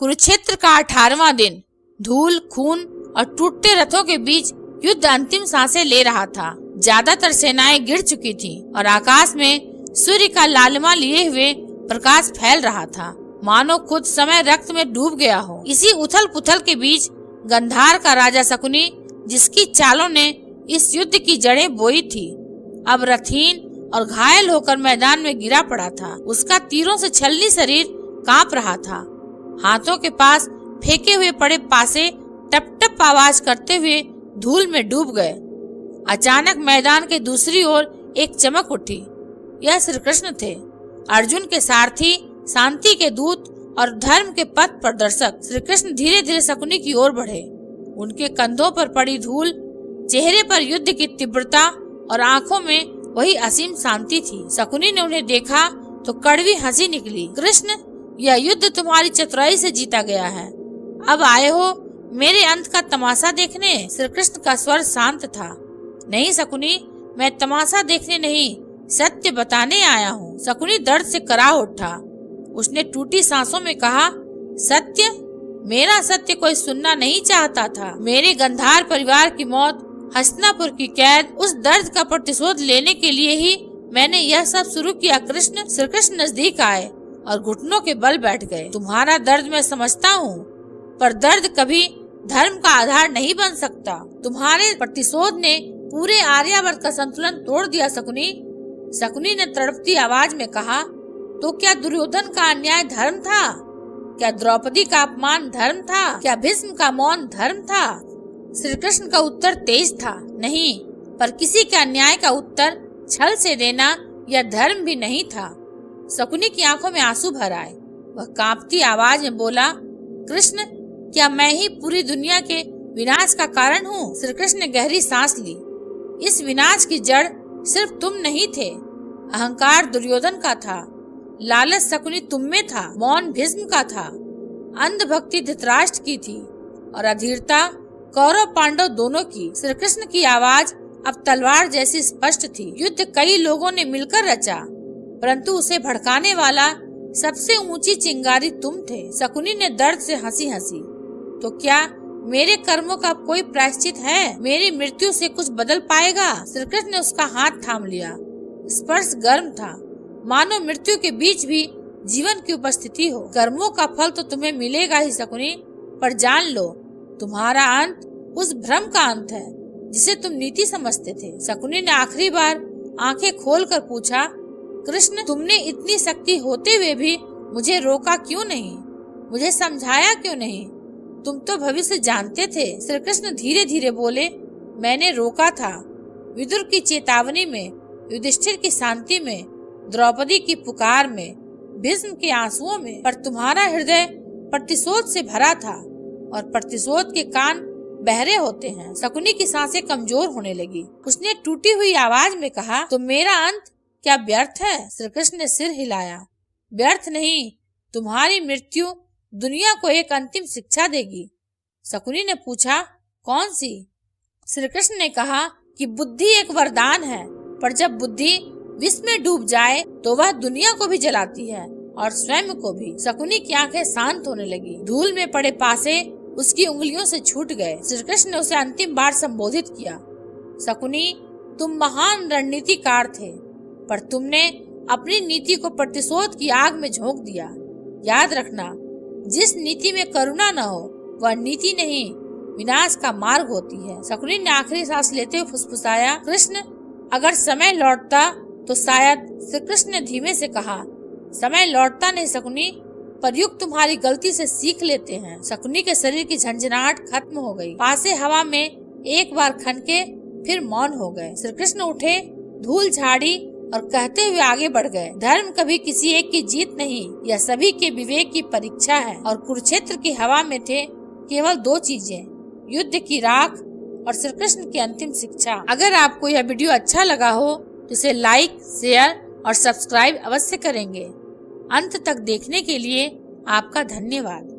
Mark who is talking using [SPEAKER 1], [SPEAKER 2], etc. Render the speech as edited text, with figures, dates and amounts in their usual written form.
[SPEAKER 1] कुरुक्षेत्र का 18वां दिन। धूल, खून और टूटते रथों के बीच युद्ध अंतिम सांसें ले रहा था। ज्यादातर सेनाएं गिर चुकी थीं और आकाश में सूर्य का लालिमा लिए हुए प्रकाश फैल रहा था, मानो खुद समय रक्त में डूब गया हो। इसी उथल पुथल के बीच गंधार का राजा शकुनी, जिसकी चालों ने इस युद्ध की जड़ें बोई थी, अब रथहीन और घायल होकर मैदान में गिरा पड़ा था। उसका तीरों से छलनी शरीर कांप रहा था। हाथों के पास फेंके हुए पड़े पासे टप टप आवाज करते हुए धूल में डूब गए। अचानक मैदान के दूसरी ओर एक चमक उठी। यह श्री कृष्ण थे, अर्जुन के सारथी, शांति के दूत और धर्म के पथ प्रदर्शक। श्री कृष्ण धीरे धीरे शकुनी की ओर बढ़े। उनके कंधों पर पड़ी धूल, चेहरे पर युद्ध की तीव्रता और आंखों में वही असीम शांति थी। शकुनी ने उन्हें देखा तो कड़वी हंसी निकली। कृष्ण, यह युद्ध तुम्हारी चतुराई से जीता गया है। अब आए हो मेरे अंत का तमाशा देखने? श्री कृष्ण का स्वर शांत था। नहीं शकुनी, मैं तमाशा देखने नहीं, सत्य बताने आया हूँ। शकुनी दर्द से करा उठा। उसने टूटी सांसों में कहा, सत्य? मेरा सत्य कोई सुनना नहीं चाहता था। मेरे गंधार परिवार की मौत, हस्तिनापुर की कैद, उस दर्द का प्रतिशोध लेने के लिए ही मैंने यह सब शुरू किया। कृष्ण। श्री कृष्ण नजदीक आए और घुटनों के बल बैठ गए। तुम्हारा दर्द मैं समझता हूँ, पर दर्द कभी धर्म का आधार नहीं बन सकता। तुम्हारे प्रतिशोध ने पूरे आर्यावर्त का संतुलन तोड़ दिया शकुनी। शकुनी ने तड़पती आवाज में कहा, तो क्या दुर्योधन का अन्याय धर्म था? क्या द्रौपदी का अपमान धर्म था? क्या भीष्म का मौन धर्म था? श्री कृष्ण का उत्तर तेज था, नहीं, पर किसी के अन्याय का उत्तर छल से देना यह धर्म भी नहीं था। शकुनी की आंखों में आंसू भर आए। वह कांपती आवाज में बोला, कृष्ण, क्या मैं ही पूरी दुनिया के विनाश का कारण हूँ? श्री कृष्ण ने गहरी सांस ली। इस विनाश की जड़ सिर्फ तुम नहीं थे। अहंकार दुर्योधन का था, लालच शकुनी तुम में था, मौन भीष्म का था, अंधभक्ति धृतराष्ट्र की थी और अधीरता कौरव पांडव दोनों की। श्री कृष्ण की आवाज अब तलवार जैसी स्पष्ट थी। युद्ध कई लोगों ने मिलकर रचा, परंतु उसे भड़काने वाला सबसे ऊंची चिंगारी तुम थे। शकुनी ने दर्द से हंसी हंसी। तो क्या मेरे कर्मों का कोई प्रायश्चित है? मेरी मृत्यु से कुछ बदल पाएगा? श्री कृष्ण ने उसका हाथ थाम लिया। स्पर्श गर्म था, मानो मृत्यु के बीच भी जीवन की उपस्थिति हो। कर्मों का फल तो तुम्हें मिलेगा ही शकुनी, पर जान लो, तुम्हारा अंत उस भ्रम का अंत है जिसे तुम नीति समझते थे। शकुनी ने आखिरी बार आंखें खोलकर पूछा, कृष्ण, तुमने इतनी शक्ति होते हुए भी मुझे रोका क्यों नहीं? मुझे समझाया क्यों नहीं? तुम तो भविष्य जानते थे। श्री कृष्ण धीरे धीरे बोले, मैंने रोका था, विदुर की चेतावनी में, युधिष्ठिर की शांति में, द्रौपदी की पुकार में, भीष्म के आंसुओं में, पर तुम्हारा हृदय प्रतिशोध से भरा था और प्रतिशोध के कान बहरे होते हैं। शकुनी की सांसें कमजोर होने लगी। उसने टूटी हुई आवाज में कहा, तो मेरा अंत क्या व्यर्थ है? श्री कृष्ण ने सिर हिलाया। व्यर्थ नहीं, तुम्हारी मृत्यु दुनिया को एक अंतिम शिक्षा देगी। शकुनी ने पूछा, कौन सी? श्री कृष्ण ने कहा कि बुद्धि एक वरदान है, पर जब बुद्धि विष में डूब जाए तो वह दुनिया को भी जलाती है और स्वयं को भी। शकुनी की आंखें शांत होने लगी। धूल में पड़े पासे उसकी उंगलियों से छूट गए। श्री कृष्ण ने उसे अंतिम बार संबोधित किया, शकुनी, तुम महान रणनीतिकार थे, पर तुमने अपनी नीति को प्रतिशोध की आग में झोंक दिया। याद रखना, जिस नीति में करुणा न हो वह नीति नहीं, विनाश का मार्ग होती है। शकुनी ने आखिरी सांस लेते हुए फुसफुसाया, कृष्ण, अगर समय लौटता तो शायद। श्री कृष्ण ने धीमे से कहा, समय लौटता नहीं शकुनी, पर युग तुम्हारी गलती से सीख लेते हैं। शकुनी के शरीर की झंझनाहट खत्म हो गई। पासे हवा में एक बार खनके फिर मौन हो गए। श्री कृष्ण उठे, धूल झाड़ी और कहते हुए आगे बढ़ गए, धर्म कभी किसी एक की जीत नहीं, यह सभी के विवेक की परीक्षा है। और कुरुक्षेत्र की हवा में थे केवल दो चीजें, युद्ध की राख और श्री कृष्ण की अंतिम शिक्षा। अगर आपको यह वीडियो अच्छा लगा हो तो इसे लाइक, शेयर और सब्सक्राइब अवश्य करेंगे। अंत तक देखने के लिए आपका धन्यवाद।